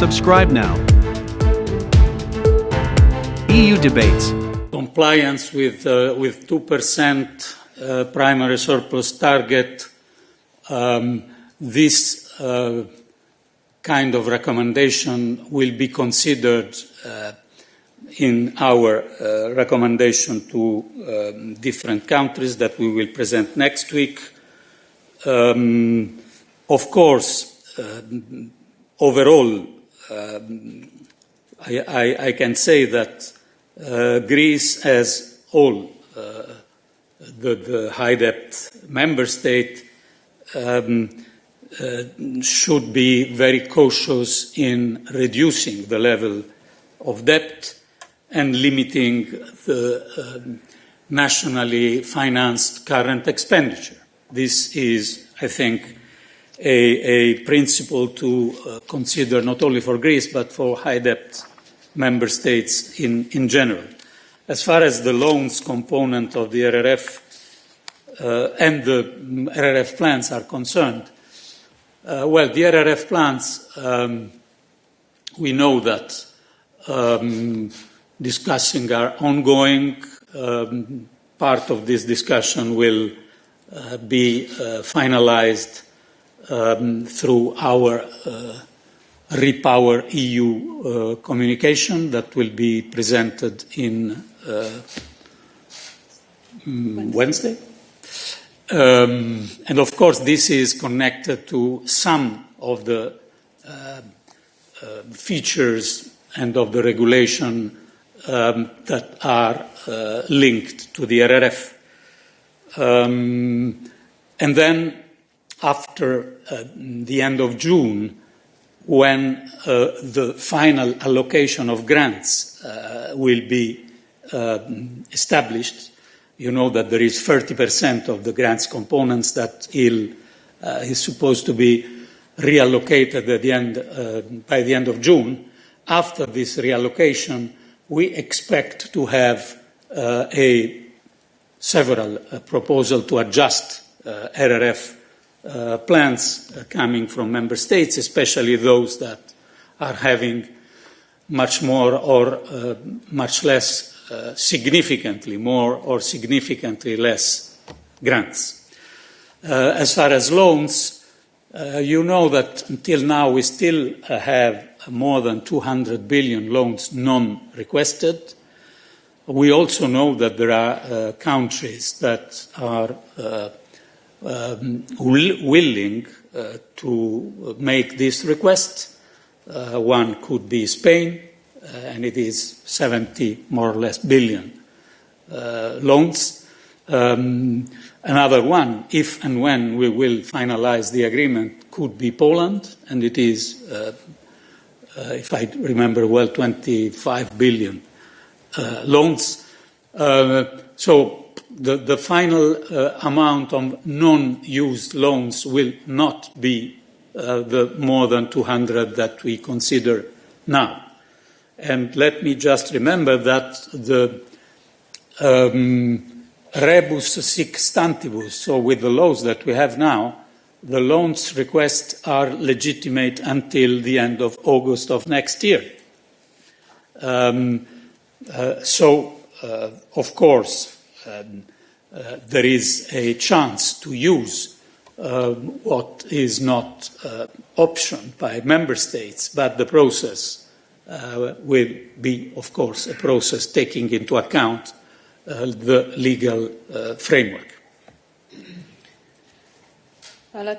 Subscribe now. EU debates. Compliance with 2% primary surplus target. This kind of recommendation will be considered in our recommendation to different countries that we will present next week. Of course, overall, I can say that Greece, as all the high debt member state, should be very cautious in reducing the level of debt and limiting the nationally financed current expenditure. This is, I think, a principle to consider not only for Greece but for high debt member states in general. As far as the loans component of the RRF and the RRF plans are concerned, well, the RRF plans, we know that discussing are ongoing. Part of this discussion will be finalized through our Repower EU communication that will be presented in Wednesday. And of course, this is connected to some of the features and of the regulation that are linked to the RRF. And then after the end of June, when the final allocation of grants will be established, you know that there is 30% of the grants components that is supposed to be reallocated at the end, by the end of June. After this reallocation, we expect to have several proposals to adjust RRF plans coming from member states, especially those that are having much more or much less, significantly more or significantly less grants. As far as loans, you know that until now we still have more than 200 billion loans non-requested. We also know that there are countries that are willing to make this request. One could be Spain, and it is 70 more or less billion loans. Another one, if and when we will finalize the agreement, could be Poland, and it is, if I remember well, 25 billion loans. So the final amount of non-used loans will not be the more than 200 that we consider now. And let me just remember that the rebus sic stantibus, so with the laws that we have now, the loans requests are legitimate until the end of August of next year. Of course, there is a chance to use what is not optioned by member states, but the process will be, of course, a process taking into account the legal framework. Paolo?